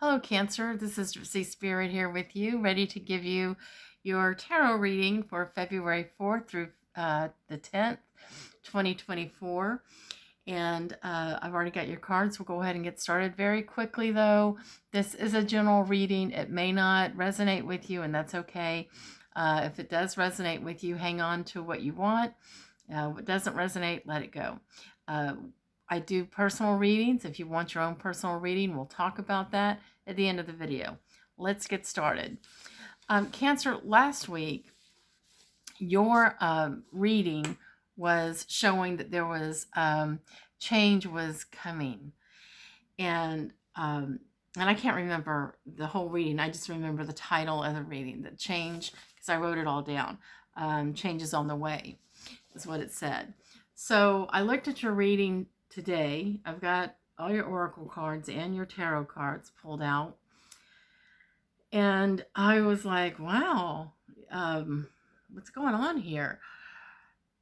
Hello, Cancer. This is Sea Spirit here with you, ready to give you your tarot reading for February 4th through the 10th, 2024. And I've already got your cards. We'll go ahead and get started very quickly, though. This is a general reading. It may not resonate with you, and that's okay. If it does resonate with you, hang on to what you want. If it doesn't resonate, let it go. I do personal readings. If you want your own personal reading, we'll talk about that at the end of the video. Let's get started. Cancer, last week, your reading was showing that there was change was coming. And I can't remember the whole reading. I just remember the title of the reading, the change, because I wrote it all down. Change is on the way, is what it said. So I looked at your reading today. I've got all your oracle cards and your tarot cards pulled out. And I was like, wow, what's going on here?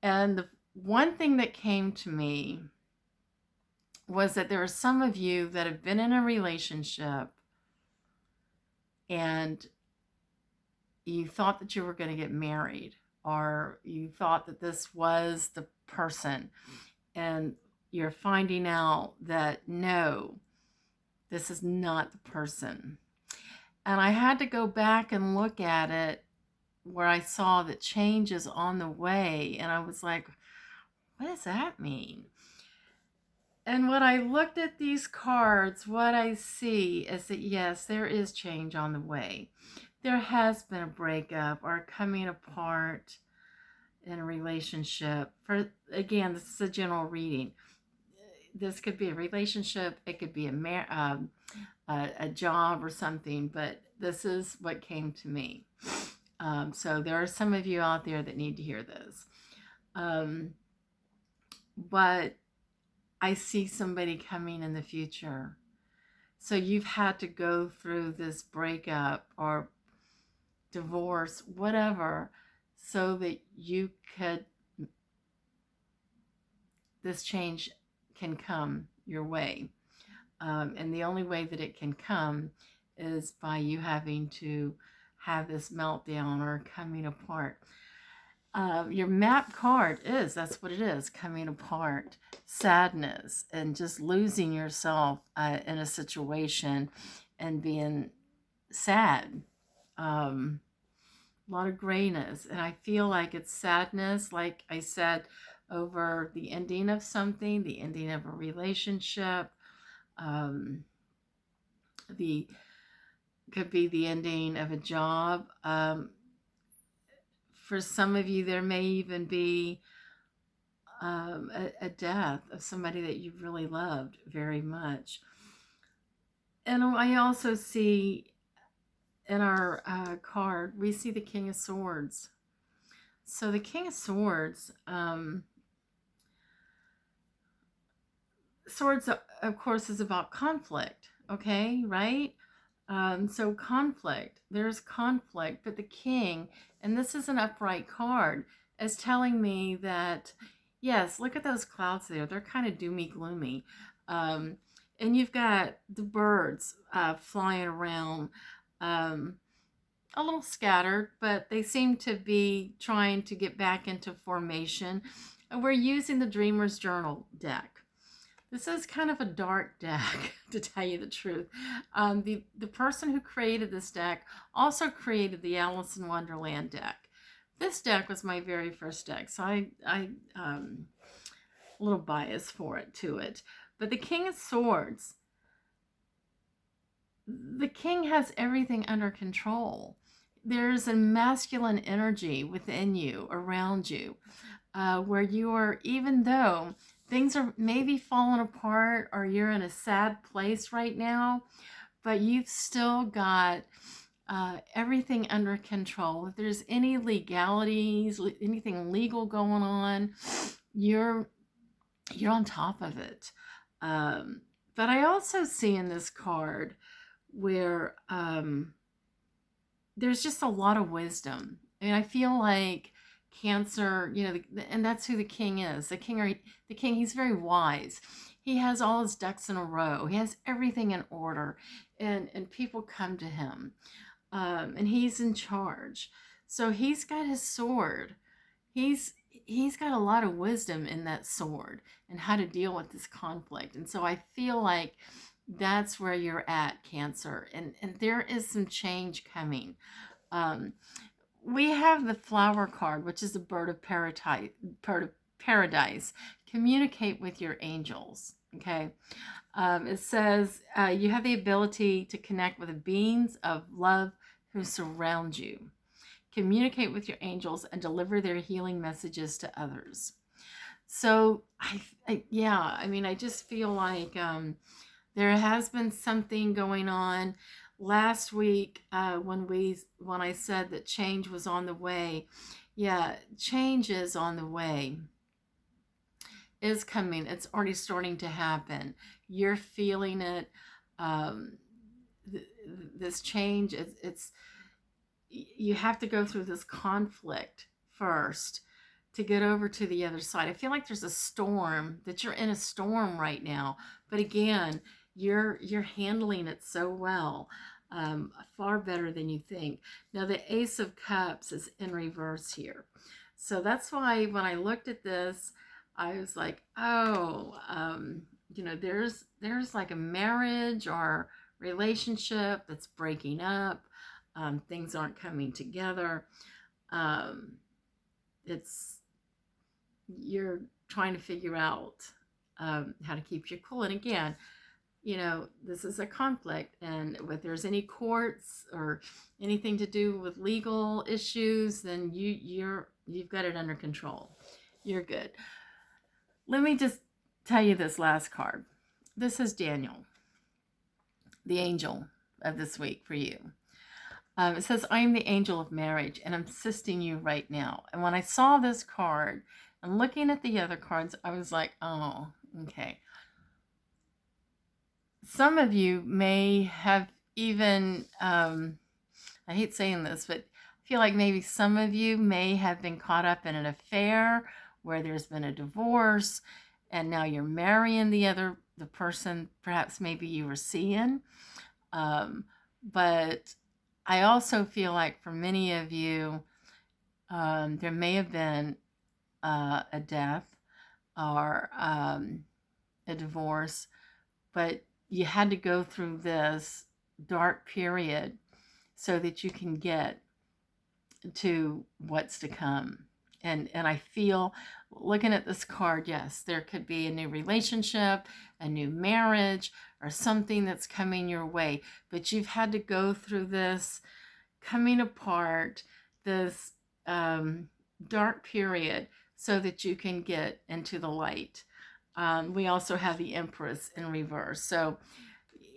And the one thing that came to me was that there are some of you that have been in a relationship and you thought that you were going to get married, or you thought that this was the person, and you're finding out that no, this is not the person. And I had to go back and look at it where I saw that change is on the way. And I was like, what does that mean? And when I looked at these cards, what I see is that, yes, there is change on the way. There has been a breakup or a coming apart in a relationship. Again, this is a general reading. This could be a relationship. It could be a job or something, but this is what came to me. So there are some of you out there that need to hear this. But I see somebody coming in the future. So you've had to go through this breakup or divorce, whatever, so that you could, this change can come your way. And the only way that it can come is by you having to have this meltdown or coming apart. Your map card that's what it is, coming apart, sadness, and just losing yourself in a situation and being sad. A lot of grayness. And I feel like it's sadness, like I said, over the ending of something, the ending of a relationship. Could be the ending of a job. For some of you, there may even be a death of somebody that you really loved very much. And I also see in our card, we see the King of Swords. So the King of Swords, swords, of course, is about conflict, okay, right? So conflict, there's conflict, but the King, and this is an upright card, is telling me that, yes, look at those clouds there. They're kind of doomy, gloomy. And you've got the birds flying around, a little scattered, but they seem to be trying to get back into formation. And we're using the Dreamer's Journal deck. This is kind of a dark deck, to tell you the truth. The person who created this deck also created the Alice in Wonderland deck. This deck was my very first deck, so I a little bias to it. But the King of Swords, the king has everything under control. There's a masculine energy within you, around you, where you are, even though things are maybe falling apart or you're in a sad place right now, but you've still got everything under control. If there's any legalities, anything legal going on, you're on top of it. But I also see in this card where there's just a lot of wisdom. And I feel like Cancer, and that's who the king is. The king, he's very wise. he has all his ducks in a row. He has everything in order, and people come to him, and he's in charge. So he's got his sword. He's got a lot of wisdom in that sword and how to deal with this conflict. And so I feel like that's where you're at, Cancer, and there is some change coming. Um, we have the flower card, which is a bird of paradise. Paradise. Communicate with your angels. Okay. It says you have the ability to connect with the beings of love who surround you. Communicate with your angels and deliver their healing messages to others. So I just feel like there has been something going on. Last week, when I said that change was on the way, yeah, change is on the way. Is coming. It's already starting to happen. You're feeling it. Um, this change. It's you have to go through this conflict first to get over to the other side. I feel like there's a storm, that you're in a storm right now, but again, you're handling it so well, far better than you think. Now the Ace of Cups is in reverse here, so that's why when I looked at this, I was like, oh, there's like a marriage or relationship that's breaking up. Things aren't coming together. It's You're trying to figure out how to keep your cool. And again, this is a conflict, and if there's any courts or anything to do with legal issues, then you've got it under control. You're good. Let me just tell you this last card. This is Daniel, the angel of this week for you. It says, I am the angel of marriage, and I'm assisting you right now. And when I saw this card and looking at the other cards, I was like, oh, okay. Some of you may have even, I hate saying this, but I feel like maybe some of you may have been caught up in an affair where there's been a divorce, and now you're marrying the person perhaps maybe you were seeing. But I also feel like for many of you, there may have been a death or a divorce, but you had to go through this dark period so that you can get to what's to come. And I feel, looking at this card, yes, there could be a new relationship, a new marriage, or something that's coming your way. But you've had to go through this coming apart, this dark period, so that you can get into the light. We also have the Empress in reverse. So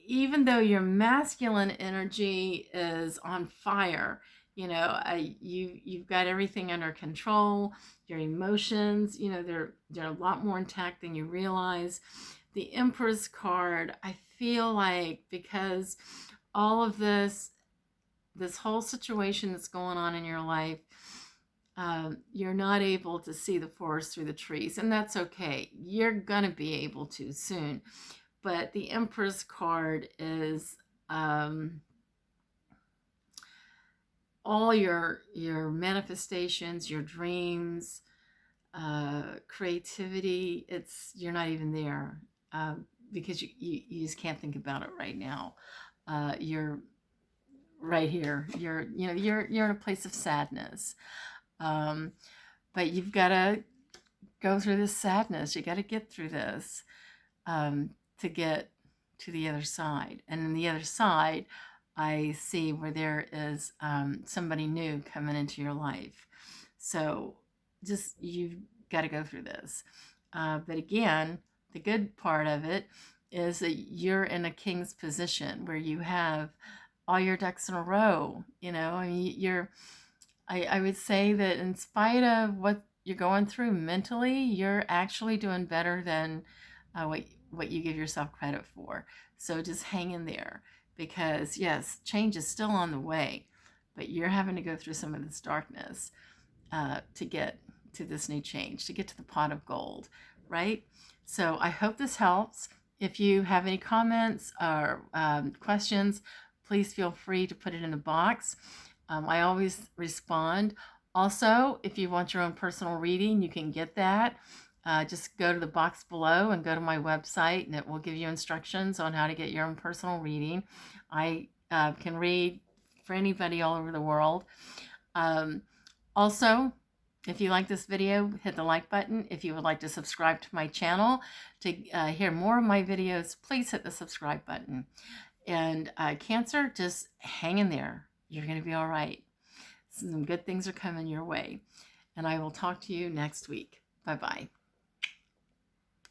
even though your masculine energy is on fire, you've got everything under control. Your emotions, they're a lot more intact than you realize. The Empress card, I feel like, because all of this whole situation that's going on in your life, you're not able to see the forest through the trees, and that's okay. You're gonna be able to soon. But the Empress card is all your manifestations, your dreams, creativity. You're not even there, because you just can't think about it right now. You're right here. You're in a place of sadness, but you've got to go through this sadness. You got to get through this to get to the other side. And on the other side, I see where there is somebody new coming into your life. So you've got to go through this. But again, the good part of it is that you're in a king's position where you have all your ducks in a row. I would say that in spite of what you're going through mentally, you're actually doing better than what you give yourself credit for. So just hang in there, because yes, change is still on the way, but you're having to go through some of this darkness to get to this new change, to get to the pot of gold, right? So I hope this helps. If you have any comments or questions, please feel free to put it in the box. I always respond. Also, if you want your own personal reading, you can get that. Just go to the box below and go to my website, and it will give you instructions on how to get your own personal reading. I can read for anybody all over the world. Also, if you like this video, hit the like button. If you would like to subscribe to my channel to hear more of my videos, please hit the subscribe button. And Cancer, just hang in there. You're going to be all right. Some good things are coming your way. And I will talk to you next week. Bye-bye.